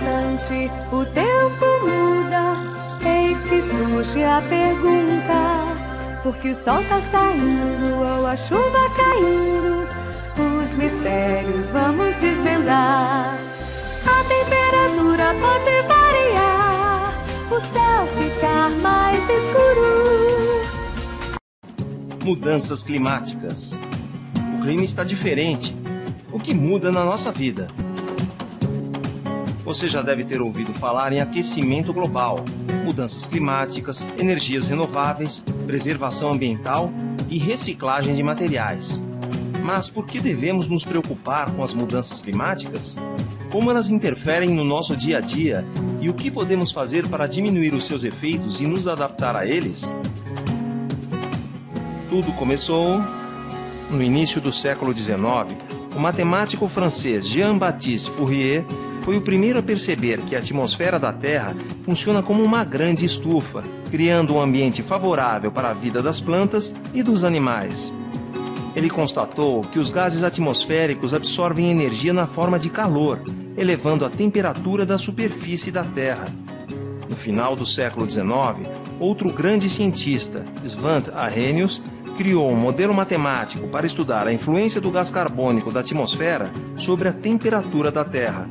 instante o tempo muda, eis que surge a pergunta: por que o sol tá saindo ou a chuva caindo? Os mistérios vamos desvendar. A temperatura pode variar, o céu ficar mais escuro. Mudanças climáticas. O clima está diferente. O que muda na nossa vida? Você já deve ter ouvido falar em aquecimento global, mudanças climáticas, energias renováveis, preservação ambiental e reciclagem de materiais. Mas por que devemos nos preocupar com as mudanças climáticas? Como elas interferem no nosso dia a dia e o que podemos fazer para diminuir os seus efeitos e nos adaptar a eles? Tudo começou no início do século XIX. O matemático francês Jean-Baptiste Fourier foi o primeiro a perceber que a atmosfera da Terra funciona como uma grande estufa, criando um ambiente favorável para a vida das plantas e dos animais. Ele constatou que os gases atmosféricos absorvem energia na forma de calor, elevando a temperatura da superfície da Terra. No final do século XIX, outro grande cientista, Svante Arrhenius, criou um modelo matemático para estudar a influência do gás carbônico da atmosfera sobre a temperatura da Terra.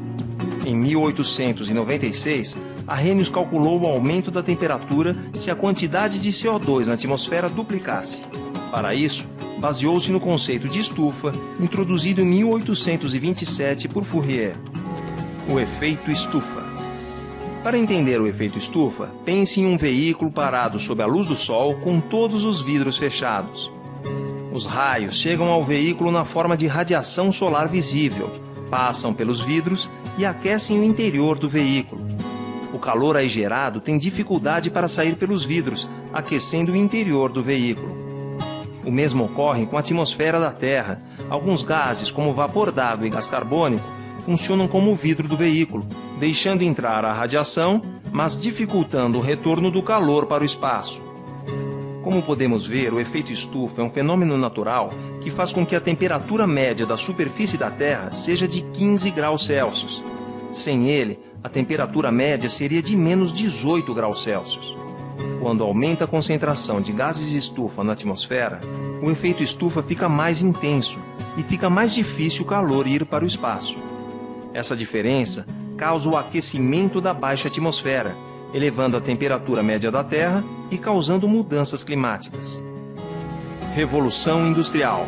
Em 1896, Arrhenius calculou o aumento da temperatura se a quantidade de CO2 na atmosfera duplicasse. Para isso, baseou-se no conceito de estufa, introduzido em 1827 por Fourier. O efeito estufa. Para entender o efeito estufa, pense em um veículo parado sob a luz do sol com todos os vidros fechados. Os raios chegam ao veículo na forma de radiação solar visível, passam pelos vidros e aquecem o interior do veículo. O calor aí gerado tem dificuldade para sair pelos vidros, aquecendo o interior do veículo. O mesmo ocorre com a atmosfera da Terra. Alguns gases, como vapor d'água e gás carbônico, funcionam como o vidro do veículo, deixando entrar a radiação, mas dificultando o retorno do calor para o espaço. Como podemos ver, o efeito estufa é um fenômeno natural que faz com que a temperatura média da superfície da Terra seja de 15 graus Celsius. Sem ele, a temperatura média seria de menos 18 graus Celsius. Quando aumenta a concentração de gases de estufa na atmosfera, o efeito estufa fica mais intenso e fica mais difícil o calor ir para o espaço. Essa diferença causa o aquecimento da baixa atmosfera, elevando a temperatura média da Terra e causando mudanças climáticas. Revolução Industrial.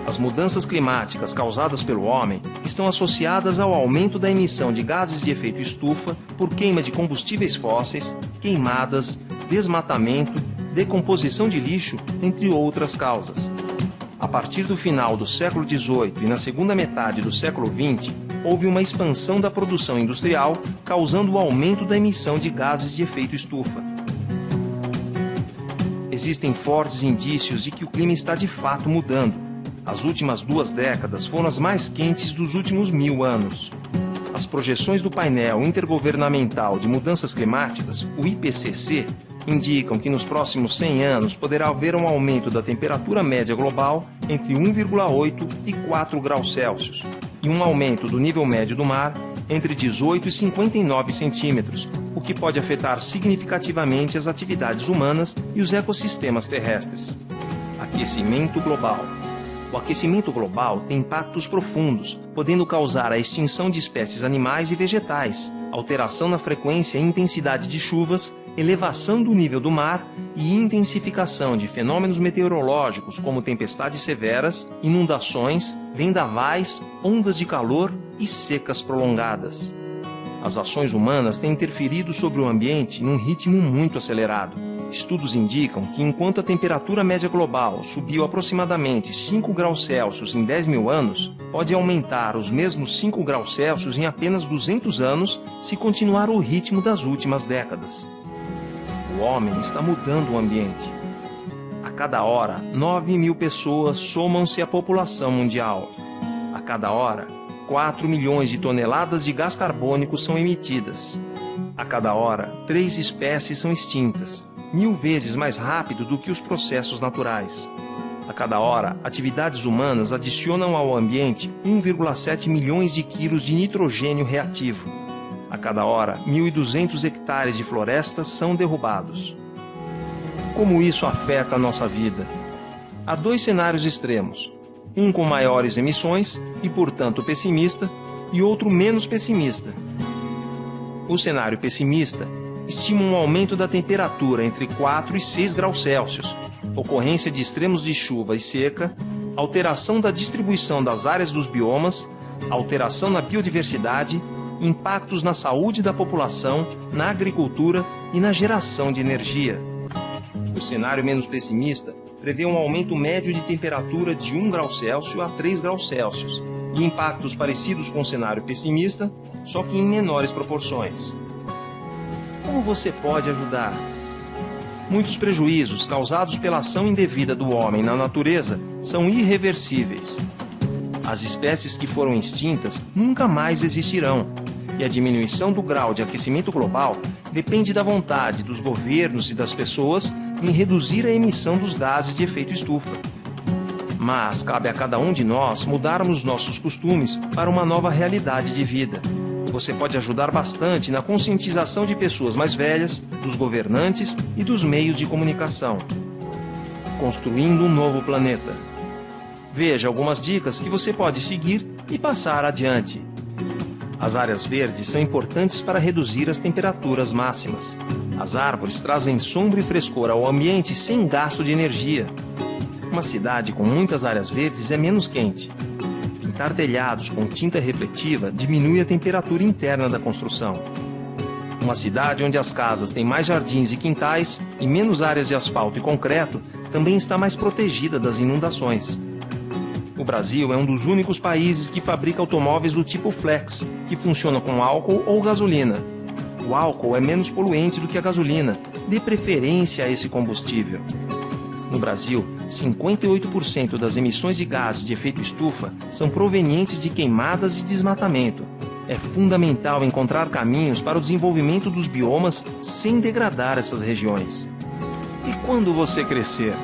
As mudanças climáticas causadas pelo homem estão associadas ao aumento da emissão de gases de efeito estufa por queima de combustíveis fósseis, queimadas, desmatamento, decomposição de lixo, entre outras causas. A partir do final do século XVIII e na segunda metade do século XX, houve uma expansão da produção industrial, causando o aumento da emissão de gases de efeito estufa. Existem fortes indícios de que o clima está de fato mudando. As últimas 2 décadas foram as mais quentes dos últimos 1000 anos. As projeções do painel intergovernamental de mudanças climáticas, o IPCC, indicam que nos próximos 100 anos poderá haver um aumento da temperatura média global entre 1,8 e 4 graus Celsius e um aumento do nível médio do mar entre 18 e 59 centímetros, o que pode afetar significativamente as atividades humanas e os ecossistemas terrestres. Aquecimento global. O aquecimento global tem impactos profundos, podendo causar a extinção de espécies animais e vegetais, alteração na frequência e intensidade de chuvas, elevação do nível do mar e intensificação de fenômenos meteorológicos como tempestades severas, inundações, vendavais, ondas de calor e secas prolongadas. As ações humanas têm interferido sobre o ambiente num ritmo muito acelerado. Estudos indicam que enquanto a temperatura média global subiu aproximadamente 5 graus Celsius em 10.000 anos, pode aumentar os mesmos 5 graus Celsius em apenas 200 anos se continuar o ritmo das últimas décadas. O homem está mudando o ambiente. A cada hora, 9.000 pessoas somam-se à população mundial. A cada hora, 4 milhões de toneladas de gás carbônico são emitidas. A cada hora, 3 espécies são extintas, 1000 vezes mais rápido do que os processos naturais. A cada hora, atividades humanas adicionam ao ambiente 1,7 milhões de quilos de nitrogênio reativo. A cada hora, 1.200 hectares de florestas são derrubados. Como isso afeta a nossa vida? Há dois cenários extremos. Um com maiores emissões e, portanto, pessimista, e outro menos pessimista. O cenário pessimista estima um aumento da temperatura entre 4 e 6 graus Celsius, ocorrência de extremos de chuva e seca, alteração da distribuição das áreas dos biomas, alteração na biodiversidade, impactos na saúde da população, na agricultura e na geração de energia. O cenário menos pessimista prevê um aumento médio de temperatura de 1 grau Celsius a 3 graus Celsius e impactos parecidos com o cenário pessimista, só que em menores proporções. Como você pode ajudar? Muitos prejuízos causados pela ação indevida do homem na natureza são irreversíveis. As espécies que foram extintas nunca mais existirão, e a diminuição do grau de aquecimento global depende da vontade dos governos e das pessoas em reduzir a emissão dos gases de efeito estufa. Mas cabe a cada um de nós mudarmos nossos costumes para uma nova realidade de vida. Você pode ajudar bastante na conscientização de pessoas mais velhas, dos governantes e dos meios de comunicação. Construindo um novo planeta. Veja algumas dicas que você pode seguir e passar adiante. As áreas verdes são importantes para reduzir as temperaturas máximas. As árvores trazem sombra e frescor ao ambiente sem gasto de energia. Uma cidade com muitas áreas verdes é menos quente. Pintar telhados com tinta refletiva diminui a temperatura interna da construção. Uma cidade onde as casas têm mais jardins e quintais e menos áreas de asfalto e concreto também está mais protegida das inundações. O Brasil é um dos únicos países que fabrica automóveis do tipo Flex, que funcionam com álcool ou gasolina. O álcool é menos poluente do que a gasolina, dê preferência a esse combustível. No Brasil, 58% das emissões de gases de efeito estufa são provenientes de queimadas e desmatamento. É fundamental encontrar caminhos para o desenvolvimento dos biomas sem degradar essas regiões. E quando você crescer?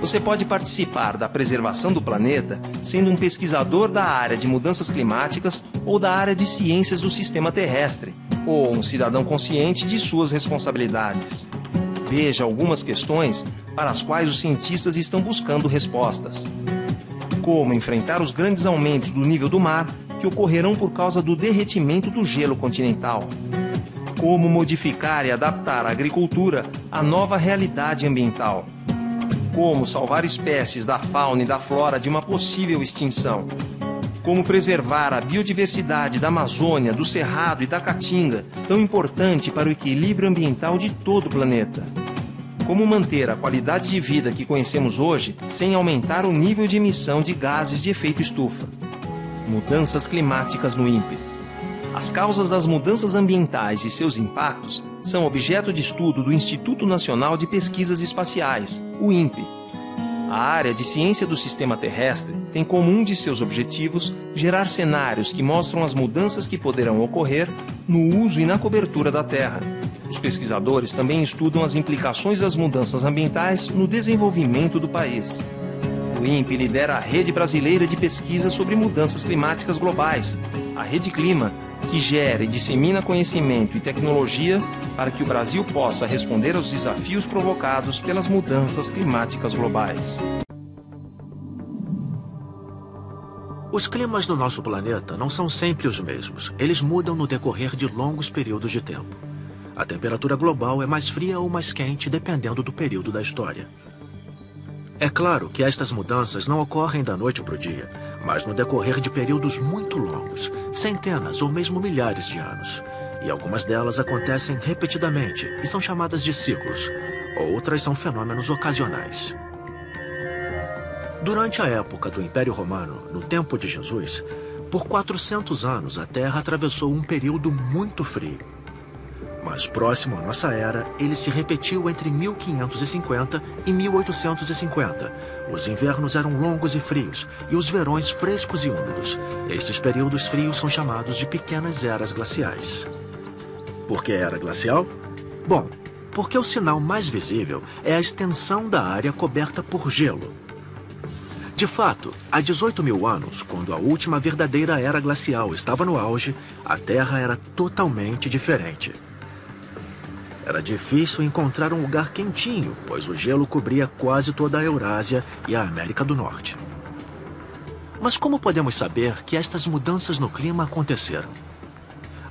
Você pode participar da preservação do planeta sendo um pesquisador da área de mudanças climáticas ou da área de ciências do sistema terrestre, ou um cidadão consciente de suas responsabilidades. Veja algumas questões para as quais os cientistas estão buscando respostas. Como enfrentar os grandes aumentos do nível do mar que ocorrerão por causa do derretimento do gelo continental? Como modificar e adaptar a agricultura à nova realidade ambiental? Como salvar espécies da fauna e da flora de uma possível extinção? Como preservar a biodiversidade da Amazônia, do Cerrado e da Caatinga, tão importante para o equilíbrio ambiental de todo o planeta? Como manter a qualidade de vida que conhecemos hoje sem aumentar o nível de emissão de gases de efeito estufa? Mudanças climáticas no INPE. As causas das mudanças ambientais e seus impactos são objeto de estudo do Instituto Nacional de Pesquisas Espaciais, o INPE. A área de ciência do sistema terrestre tem como um de seus objetivos gerar cenários que mostram as mudanças que poderão ocorrer no uso e na cobertura da Terra. Os pesquisadores também estudam as implicações das mudanças ambientais no desenvolvimento do país. O INPE lidera a Rede Brasileira de Pesquisa sobre Mudanças Climáticas Globais, a Rede Clima, que gera e dissemina conhecimento e tecnologia para que o Brasil possa responder aos desafios provocados pelas mudanças climáticas globais. Os climas no nosso planeta não são sempre os mesmos. Eles mudam no decorrer de longos períodos de tempo. A temperatura global é mais fria ou mais quente dependendo do período da história. É claro que estas mudanças não ocorrem da noite para o dia, mas no decorrer de períodos muito longos, centenas ou mesmo milhares de anos. E algumas delas acontecem repetidamente e são chamadas de ciclos. Outras são fenômenos ocasionais. Durante a época do Império Romano, no tempo de Jesus, por 400 anos a Terra atravessou um período muito frio. Mas próximo à nossa era, ele se repetiu entre 1550 e 1850. Os invernos eram longos e frios, e os verões frescos e úmidos. Esses períodos frios são chamados de pequenas eras glaciais. Por que era glacial? Bom, porque o sinal mais visível é a extensão da área coberta por gelo. De fato, há 18 mil anos, quando a última verdadeira era glacial estava no auge, a Terra era totalmente diferente. Era difícil encontrar um lugar quentinho, pois o gelo cobria quase toda a Eurásia e a América do Norte. Mas como podemos saber que estas mudanças no clima aconteceram?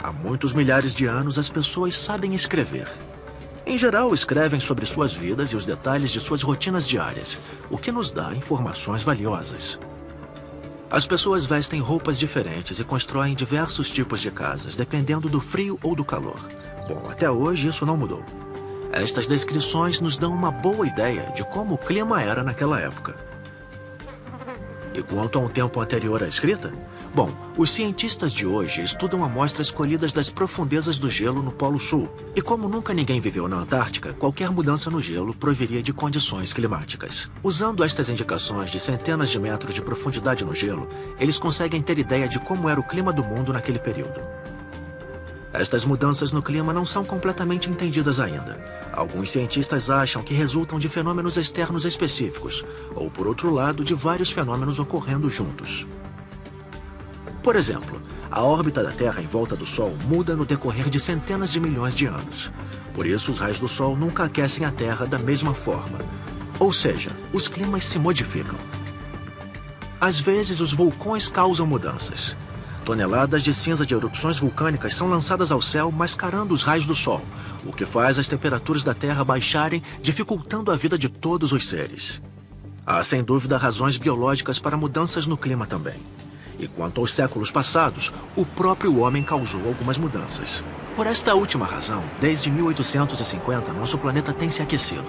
Há muitos milhares de anos as pessoas sabem escrever. Em geral, escrevem sobre suas vidas e os detalhes de suas rotinas diárias, o que nos dá informações valiosas. As pessoas vestem roupas diferentes e constroem diversos tipos de casas, dependendo do frio ou do calor. Bom, até hoje isso não mudou. Estas descrições nos dão uma boa ideia de como o clima era naquela época. E quanto a um tempo anterior à escrita? Bom, os cientistas de hoje estudam amostras colhidas das profundezas do gelo no Polo Sul. E como nunca ninguém viveu na Antártica, qualquer mudança no gelo proviria de condições climáticas. Usando estas indicações de centenas de metros de profundidade no gelo, eles conseguem ter ideia de como era o clima do mundo naquele período. Estas mudanças no clima não são completamente entendidas ainda. Alguns cientistas acham que resultam de fenômenos externos específicos, ou, por outro lado, de vários fenômenos ocorrendo juntos. Por exemplo, a órbita da Terra em volta do Sol muda no decorrer de centenas de milhões de anos. Por isso, os raios do Sol nunca aquecem a Terra da mesma forma. Ou seja, os climas se modificam. Às vezes, os vulcões causam mudanças. Toneladas de cinza de erupções vulcânicas são lançadas ao céu mascarando os raios do Sol, o que faz as temperaturas da Terra baixarem, dificultando a vida de todos os seres. Há, sem dúvida, razões biológicas para mudanças no clima também. E quanto aos séculos passados, o próprio homem causou algumas mudanças. Por esta última razão, desde 1850, nosso planeta tem se aquecido.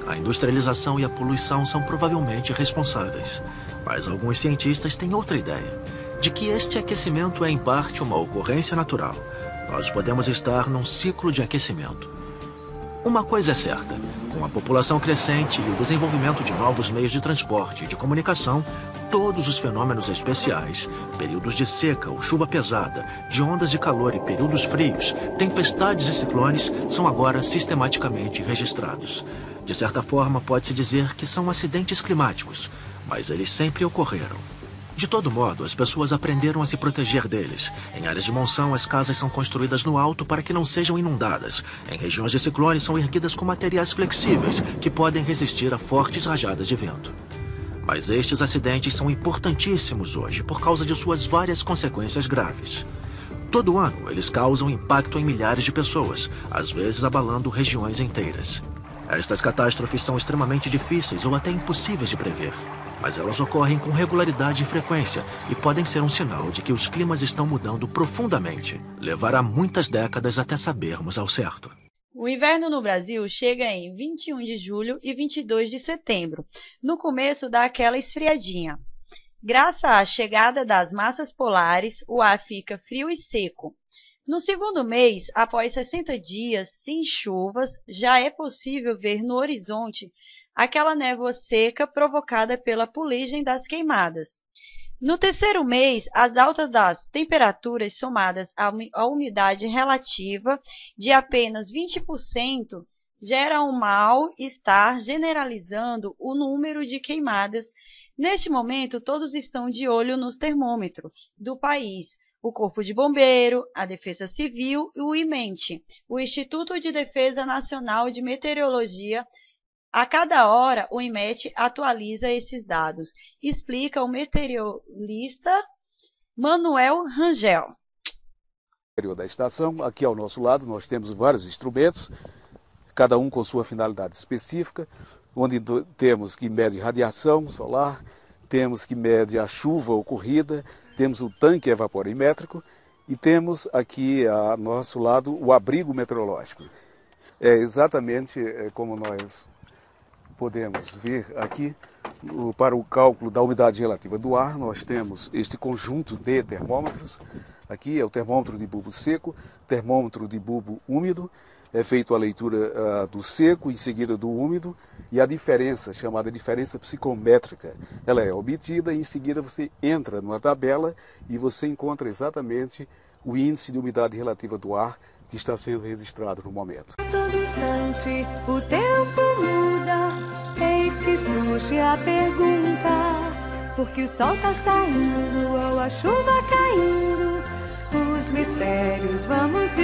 A industrialização e a poluição são provavelmente responsáveis. Mas alguns cientistas têm outra ideia, de que este aquecimento é em parte uma ocorrência natural. Nós podemos estar num ciclo de aquecimento. Uma coisa é certa, com a população crescente e o desenvolvimento de novos meios de transporte e de comunicação, todos os fenômenos especiais, períodos de seca ou chuva pesada, de ondas de calor e períodos frios, tempestades e ciclones, são agora sistematicamente registrados. De certa forma, pode-se dizer que são acidentes climáticos, mas eles sempre ocorreram. De todo modo, as pessoas aprenderam a se proteger deles. Em áreas de monção, as casas são construídas no alto para que não sejam inundadas. Em regiões de ciclone, são erguidas com materiais flexíveis, que podem resistir a fortes rajadas de vento. Mas estes acidentes são importantíssimos hoje, por causa de suas várias consequências graves. Todo ano, eles causam impacto em milhares de pessoas, às vezes abalando regiões inteiras. Estas catástrofes são extremamente difíceis ou até impossíveis de prever. Mas elas ocorrem com regularidade e frequência e podem ser um sinal de que os climas estão mudando profundamente. Levará muitas décadas até sabermos ao certo. O inverno no Brasil chega em 21 de julho e 22 de setembro. No começo dá aquela esfriadinha. Graças à chegada das massas polares, o ar fica frio e seco. No segundo mês, após 60 dias sem chuvas, já é possível ver no horizonte aquela névoa seca provocada pela fuligem das queimadas. No terceiro mês, as altas das temperaturas somadas à umidade relativa de apenas 20% geram um mal-estar generalizando o número de queimadas. Neste momento, todos estão de olho nos termômetros do país. O Corpo de Bombeiro, a Defesa Civil e o IMET, o Instituto de Defesa Nacional de Meteorologia. A cada hora, o IMET atualiza esses dados, explica o meteorologista Manuel Rangel. Da estação, aqui ao nosso lado, nós temos vários instrumentos, cada um com sua finalidade específica, onde temos que mede radiação solar, temos que mede a chuva ocorrida, temos o tanque evaporimétrico e temos aqui ao nosso lado o abrigo meteorológico. É exatamente como nós podemos ver aqui, para o cálculo da umidade relativa do ar, nós temos este conjunto de termômetros. Aqui é o termômetro de bulbo seco, termômetro de bulbo úmido, é feita a leitura do seco, em seguida do úmido, e a diferença, chamada diferença psicométrica, ela é obtida e em seguida você entra numa tabela e você encontra exatamente o índice de umidade relativa do ar que está sendo registrado no momento. A todo instante o tempo muda, eis que surge a pergunta: porque o sol tá saindo ou a chuva caindo, os mistérios vamos